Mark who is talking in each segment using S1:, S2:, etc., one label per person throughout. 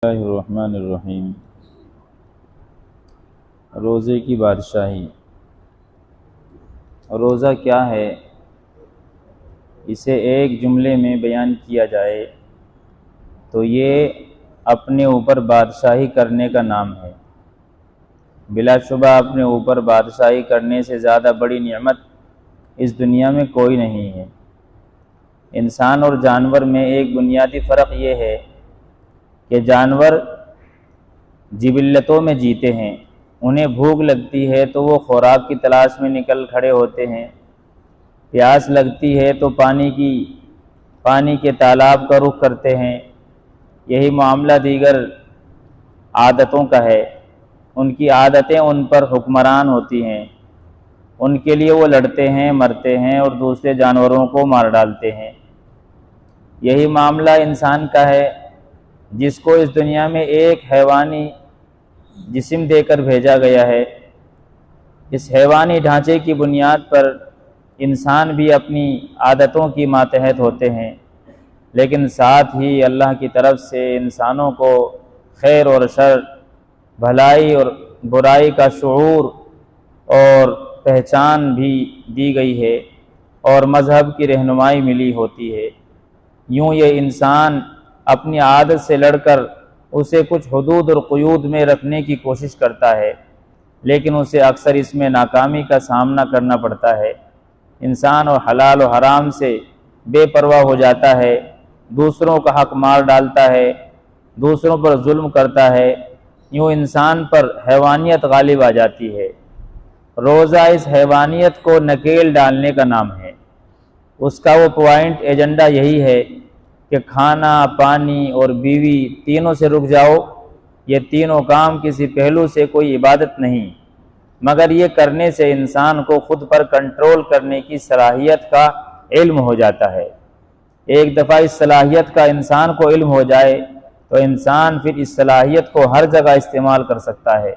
S1: اللہ الرحمن الرحیم۔ روزے کی بادشاہی۔ روزہ کیا ہے؟ اسے ایک جملے میں بیان کیا جائے تو یہ اپنے اوپر بادشاہی کرنے کا نام ہے۔ بلا شبہ اپنے اوپر بادشاہی کرنے سے زیادہ بڑی نعمت اس دنیا میں کوئی نہیں ہے۔ انسان اور جانور میں ایک بنیادی فرق یہ ہے کہ جانور جبلتوں میں جیتے ہیں، انہیں بھوک لگتی ہے تو وہ خوراک کی تلاش میں نکل کھڑے ہوتے ہیں، پیاس لگتی ہے تو پانی کے تالاب کا رخ کرتے ہیں۔ یہی معاملہ دیگر عادتوں کا ہے۔ ان کی عادتیں ان پر حکمران ہوتی ہیں، ان کے لیے وہ لڑتے ہیں، مرتے ہیں اور دوسرے جانوروں کو مار ڈالتے ہیں۔ یہی معاملہ انسان کا ہے، جس کو اس دنیا میں ایک حیوانی جسم دے کر بھیجا گیا ہے۔ اس حیوانی ڈھانچے کی بنیاد پر انسان بھی اپنی عادتوں کی ماتحت ہوتے ہیں، لیکن ساتھ ہی اللہ کی طرف سے انسانوں کو خیر اور شر، بھلائی اور برائی کا شعور اور پہچان بھی دی گئی ہے اور مذہب کی رہنمائی ملی ہوتی ہے۔ یوں یہ انسان اپنی عادت سے لڑ کر اسے کچھ حدود اور قیود میں رکھنے کی کوشش کرتا ہے، لیکن اسے اکثر اس میں ناکامی کا سامنا کرنا پڑتا ہے۔ انسان اور حلال و حرام سے بے پرواہ ہو جاتا ہے، دوسروں کا حق مار ڈالتا ہے، دوسروں پر ظلم کرتا ہے۔ یوں انسان پر حیوانیت غالب آ جاتی ہے۔ روزہ اس حیوانیت کو نکیل ڈالنے کا نام ہے۔ اس کا وہ پوائنٹ ایجنڈا یہی ہے کہ کھانا، پانی اور بیوی تینوں سے رک جاؤ۔ یہ تینوں کام کسی پہلو سے کوئی عبادت نہیں، مگر یہ کرنے سے انسان کو خود پر کنٹرول کرنے کی صلاحیت کا علم ہو جاتا ہے۔ ایک دفعہ اس صلاحیت کا انسان کو علم ہو جائے تو انسان پھر اس صلاحیت کو ہر جگہ استعمال کر سکتا ہے۔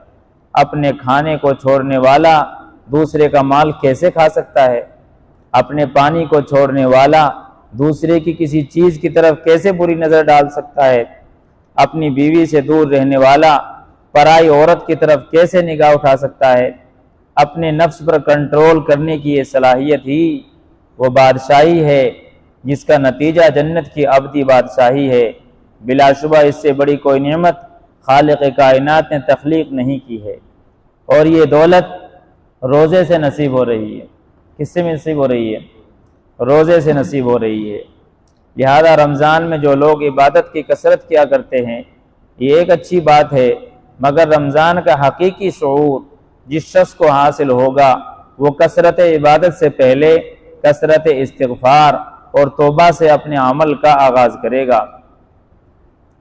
S1: اپنے کھانے کو چھوڑنے والا دوسرے کا مال کیسے کھا سکتا ہے؟ اپنے پانی کو چھوڑنے والا دوسرے کی کسی چیز کی طرف کیسے بری نظر ڈال سکتا ہے؟ اپنی بیوی سے دور رہنے والا پرائی عورت کی طرف کیسے نگاہ اٹھا سکتا ہے؟ اپنے نفس پر کنٹرول کرنے کی یہ صلاحیت ہی وہ بادشاہی ہے جس کا نتیجہ جنت کی ابدی بادشاہی ہے۔ بلا شبہ اس سے بڑی کوئی نعمت خالق کائنات نے تخلیق نہیں کی ہے، اور یہ دولت روزے سے نصیب ہو رہی ہے۔ کس سے نصیب ہو رہی ہے؟ روزے سے نصیب ہو رہی ہے۔ لہذا رمضان میں جو لوگ عبادت کی کثرت کیا کرتے ہیں، یہ ایک اچھی بات ہے، مگر رمضان کا حقیقی شعور جس شخص کو حاصل ہوگا وہ کثرت عبادت سے پہلے کثرت استغفار اور توبہ سے اپنے عمل کا آغاز کرے گا،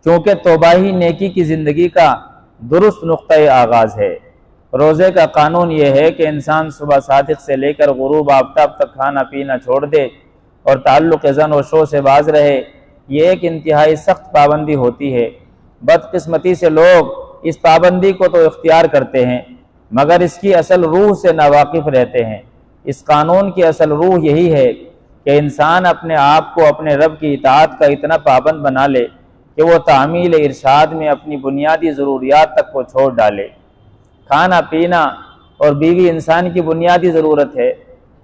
S1: کیونکہ توبہ ہی نیکی کی زندگی کا درست نقطۂ آغاز ہے۔ روزے کا قانون یہ ہے کہ انسان صبح صادق سے لے کر غروب آفتاب تک کھانا پینا چھوڑ دے اور تعلق زن و شو سے باز رہے۔ یہ ایک انتہائی سخت پابندی ہوتی ہے۔ بدقسمتی سے لوگ اس پابندی کو تو اختیار کرتے ہیں، مگر اس کی اصل روح سے ناواقف رہتے ہیں۔ اس قانون کی اصل روح یہی ہے کہ انسان اپنے آپ کو اپنے رب کی اطاعت کا اتنا پابند بنا لے کہ وہ تعمیل ارشاد میں اپنی بنیادی ضروریات تک کو چھوڑ ڈالے۔ کھانا پینا اور بیوی انسان کی بنیادی ضرورت ہے،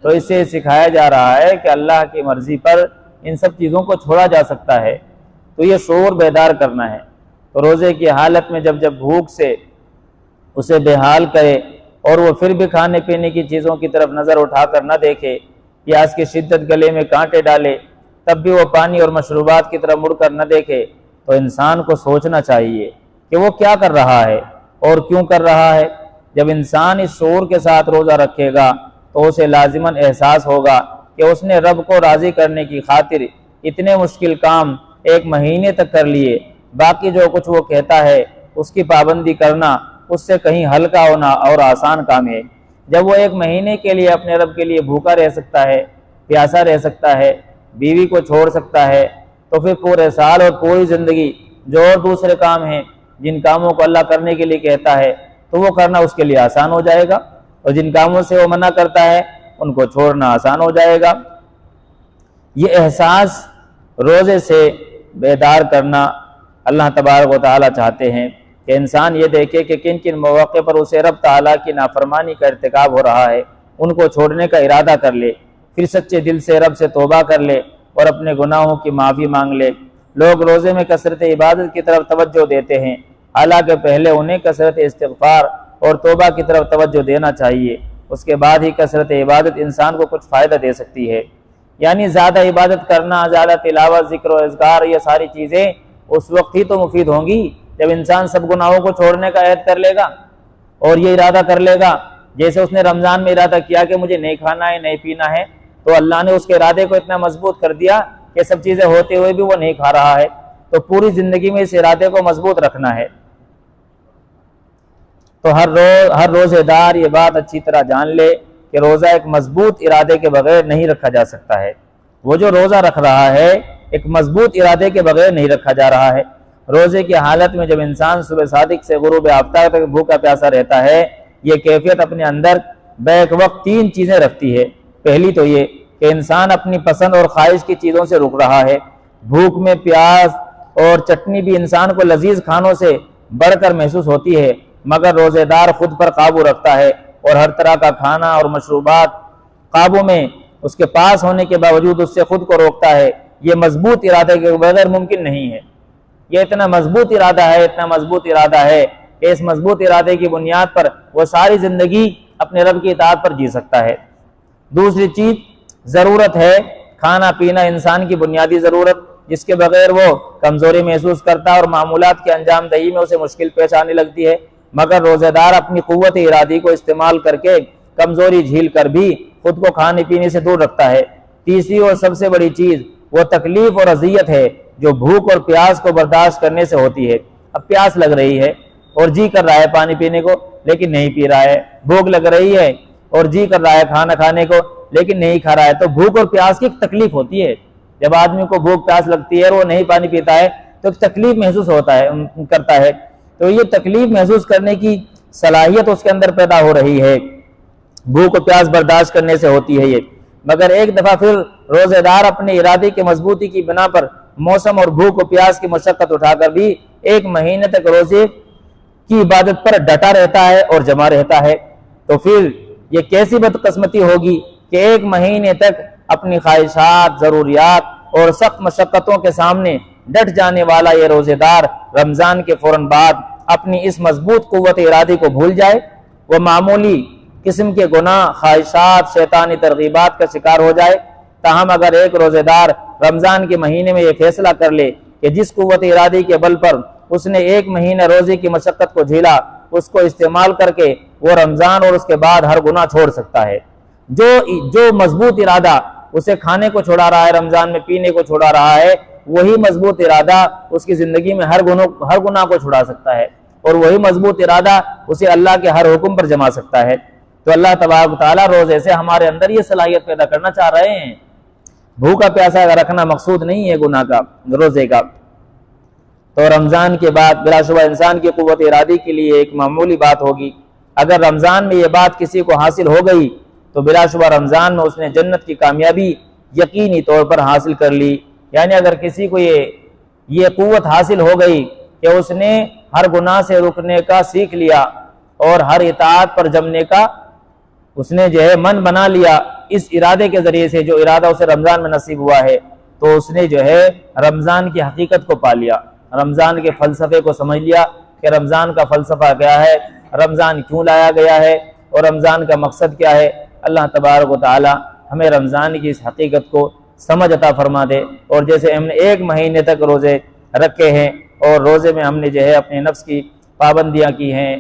S1: تو اسے سکھایا جا رہا ہے کہ اللہ کی مرضی پر ان سب چیزوں کو چھوڑا جا سکتا ہے، تو یہ شعور بیدار کرنا ہے۔ تو روزے کی حالت میں جب بھوک سے اسے بے حال کرے اور وہ پھر بھی کھانے پینے کی چیزوں کی طرف نظر اٹھا کر نہ دیکھے، پیاس کی شدت گلے میں کانٹے ڈالے تب بھی وہ پانی اور مشروبات کی طرف مڑ کر نہ دیکھے، تو انسان کو سوچنا چاہیے کہ وہ کیا کر رہا ہے اور کیوں کر رہا ہے۔ جب انسان اس شعور کے ساتھ روزہ رکھے گا تو اسے لازماً احساس ہوگا کہ اس نے رب کو راضی کرنے کی خاطر اتنے مشکل کام ایک مہینے تک کر لیے، باقی جو کچھ وہ کہتا ہے اس کی پابندی کرنا اس سے کہیں ہلکا ہونا اور آسان کام ہے۔ جب وہ ایک مہینے کے لیے اپنے رب کے لیے بھوکا رہ سکتا ہے، پیاسا رہ سکتا ہے، بیوی کو چھوڑ سکتا ہے، تو پھر پورے سال اور پوری زندگی جو اور دوسرے کام ہیں جن کاموں کو اللہ کرنے کے لیے کہتا ہے تو وہ کرنا اس کے لیے آسان ہو جائے گا، اور جن کاموں سے وہ منع کرتا ہے ان کو چھوڑنا آسان ہو جائے گا۔ یہ احساس روزے سے بیدار کرنا اللہ تبارک و تعالیٰ چاہتے ہیں کہ انسان یہ دیکھے کہ کن کن مواقع پر اسے رب تعالیٰ کی نافرمانی کا ارتکاب ہو رہا ہے، ان کو چھوڑنے کا ارادہ کر لے، پھر سچے دل سے رب سے توبہ کر لے اور اپنے گناہوں کی معافی مانگ لے۔ لوگ روزے میں کثرت عبادت کی طرف توجہ دیتے ہیں، حالانکہ پہلے انہیں کثرت استغفار اور توبہ کی طرف توجہ دینا چاہیے، اس کے بعد ہی کثرت عبادت انسان کو کچھ فائدہ دے سکتی ہے۔ یعنی زیادہ عبادت کرنا، زیادہ تلاوت، ذکر و اذکار، یہ ساری چیزیں اس وقت ہی تو مفید ہوں گی جب انسان سب گناہوں کو چھوڑنے کا عہد کر لے گا اور یہ ارادہ کر لے گا، جیسے اس نے رمضان میں ارادہ کیا کہ مجھے نہیں کھانا ہے، نہیں پینا ہے، تو اللہ نے اس کے ارادے کو اتنا مضبوط کر دیا کہ سب چیزیں ہوتے ہوئے بھی وہ نہیں کھا رہا ہے، تو پوری زندگی میں اس ارادے کو مضبوط رکھنا ہے۔ تو ہر روزے دار یہ بات اچھی طرح جان لے کہ روزہ ایک مضبوط ارادے کے بغیر نہیں رکھا جا سکتا ہے۔ وہ جو روزہ رکھ رہا ہے ایک مضبوط ارادے کے بغیر نہیں رکھا جا رہا ہے۔ روزے کی حالت میں جب انسان صبح صادق سے غروب آفتاب تک بھوکا پیاسا رہتا ہے، یہ کیفیت اپنے اندر بیک وقت تین چیزیں رکھتی ہے۔ پہلی تو یہ کہ انسان اپنی پسند اور خواہش کی چیزوں سے رک رہا ہے۔ بھوک میں پیاز اور چٹنی بھی انسان کو لذیذ کھانوں سے بڑھ کر محسوس ہوتی ہے، مگر روزے دار خود پر قابو رکھتا ہے اور ہر طرح کا کھانا اور مشروبات قابو میں اس کے پاس ہونے کے باوجود اس سے خود کو روکتا ہے۔ یہ مضبوط ارادے کے بغیر ممکن نہیں ہے۔ یہ اتنا مضبوط ارادہ ہے، اتنا مضبوط ارادہ ہے کہ اس مضبوط ارادے کی بنیاد پر وہ ساری زندگی اپنے رب کی اطاعت پر جی سکتا ہے۔ دوسری چیز ضرورت ہے، کھانا پینا انسان کی بنیادی ضرورت، جس کے بغیر وہ کمزوری محسوس کرتا ہے اور معمولات کے انجام دہی میں اسے مشکل پیش آنے لگتی ہے، مگر روزہ دار اپنی قوت ارادی کو استعمال کر کے کمزوری جھیل کر بھی خود کو کھانے پینے سے دور رکھتا ہے۔ تیسری اور سب سے بڑی چیز وہ تکلیف اور اذیت ہے جو بھوک اور پیاس کو برداشت کرنے سے ہوتی ہے۔ اب پیاس لگ رہی ہے اور جی کر رہا ہے پانی پینے کو لیکن نہیں پی رہا ہے، بھوک لگ رہی ہے اور جی کر رہا ہے کھانا کھانے کو لیکن نہیں کھا رہا ہے، تو بھوک اور پیاس کی ایک تکلیف ہوتی ہے۔ جب آدمی کو بھوک پیاس لگتی ہے اور وہ نہیں پانی پیتا ہے تو ایک تکلیف محسوس کرتا ہے، تو یہ تکلیف محسوس کرنے کی صلاحیت اس کے اندر پیدا ہو رہی ہے، بھوک اور پیاس برداشت کرنے سے ہوتی ہے یہ۔ مگر ایک دفعہ پھر روزے دار اپنے ارادے کی مضبوطی کی بنا پر موسم اور بھوک و پیاس کی مشقت اٹھا کر بھی ایک مہینے تک روزے کی عبادت پر ڈٹا رہتا ہے اور جمع رہتا ہے، تو پھر یہ کیسی بدقسمتی ہوگی کہ ایک مہینے تک اپنی خواہشات، ضروریات اور سخت مشقتوں کے سامنے ڈٹ جانے والا یہ روزے دار رمضان کے فوراً بعد اپنی اس مضبوط قوت ارادی کو بھول جائے، وہ معمولی قسم کے گناہ، خواہشات، شیطانی ترغیبات کا شکار ہو جائے۔ تاہم اگر ایک روزے دار رمضان کے مہینے میں یہ فیصلہ کر لے کہ جس قوت ارادی کے بل پر اس نے ایک مہینہ روزے کی مشقت کو جھیلا، اس کو استعمال کر کے وہ رمضان اور اس کے بعد ہر گناہ چھوڑ سکتا ہے۔ جو مضبوط ارادہ اسے کھانے کو چھوڑا رہا ہے، رمضان میں پینے کو چھوڑا رہا ہے، وہی مضبوط ارادہ اس کی زندگی میں ہر گناہ کو چھڑا سکتا ہے، اور وہی مضبوط ارادہ اسے اللہ کے ہر حکم پر جما سکتا ہے۔ تو اللہ تبارک و تعالیٰ روزے سے ہمارے اندر یہ صلاحیت پیدا کرنا چاہ رہے ہیں۔ بھوکا پیاسا رکھنا مقصود نہیں ہے گناہ کا، روزے کا۔ تو رمضان کے بعد بلا شبہ انسان کی قوت ارادی کے لیے ایک معمولی بات ہوگی۔ اگر رمضان میں یہ بات کسی کو حاصل ہو گئی تو بلا شبہ رمضان میں اس نے جنت کی کامیابی یقینی طور پر حاصل کر لی۔ یعنی اگر کسی کو یہ قوت حاصل ہو گئی کہ اس نے ہر گناہ سے رکنے کا سیکھ لیا اور ہر اطاعت پر جمنے کا اس نے من بنا لیا، اس ارادے کے ذریعے سے جو ارادہ اسے رمضان میں نصیب ہوا ہے، تو اس نے رمضان کی حقیقت کو پا لیا، رمضان کے فلسفے کو سمجھ لیا کہ رمضان کا فلسفہ کیا ہے، رمضان کیوں لایا گیا ہے اور رمضان کا مقصد کیا ہے۔ اللہ تبارک و تعالی ہمیں رمضان کی اس حقیقت کو سمجھ عطا فرما دے، اور جیسے ہم نے ایک مہینے تک روزے رکھے ہیں اور روزے میں ہم نے اپنے نفس کی پابندیاں کی ہیں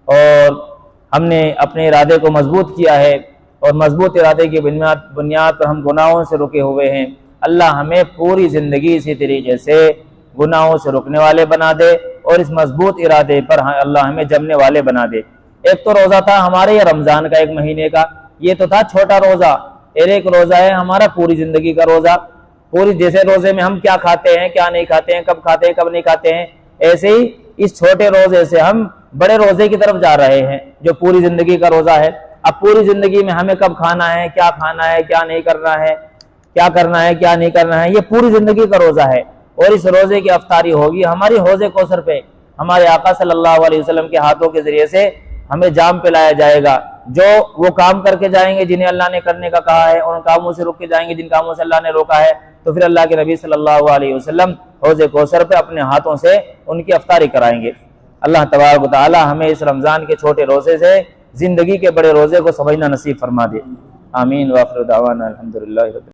S1: اور ہم نے اپنے ارادے کو مضبوط کیا ہے اور مضبوط ارادے کی بنیاد پر ہم گناہوں سے رکے ہوئے ہیں، اللہ ہمیں پوری زندگی اسی طریقے سے گناہوں سے رکنے والے بنا دے اور اس مضبوط ارادے پر اللہ ہمیں جمنے والے بنا دے۔ ایک تو روزہ تھا ہمارے یہ رمضان کا ایک مہینے کا، یہ تو تھا چھوٹا روزہ، ایک روزہ ہے ہمارا پوری زندگی کا روزہ۔ پوری جیسے روزے میں ہم کیا کھاتے ہیں، کیا نہیں کھاتے ہیں، کب کھاتے ہیں، کب نہیں کھاتے ہیں، ایسے ہی اس چھوٹے روزے سے ہم بڑے روزے کی طرف جا رہے ہیں جو پوری زندگی کا روزہ ہے۔ اب پوری زندگی میں ہمیں کب کھانا ہے، کیا نہیں کرنا ہے، کیا کرنا ہے، کیا نہیں کرنا ہے، یہ پوری زندگی کا روزہ ہے۔ اور اس روزے کی افطاری ہوگی ہماری حوض کوثر پہ، ہمارے آقا صلی اللہ علیہ وسلم کے ہاتھوں کے ذریعے سے ہمیں جام پلایا جائے گا۔ جو وہ کام کر کے جائیں گے جنہیں اللہ نے کرنے کا کہا ہے، اور ان کاموں سے رک کے جائیں گے جن کاموں سے اللہ نے روکا ہے، تو پھر اللہ کے نبی صلی اللہ علیہ وسلم حوض کوثر پہ اپنے ہاتھوں سے ان کی افطاری کرائیں گے۔ اللہ تبارک و تعالی ہمیں اس رمضان کے چھوٹے روزے سے زندگی کے بڑے روزے کو سمجھنا نصیب فرما دے۔ آمین۔ وآخر دعوانا الحمدللہ رب العالمین۔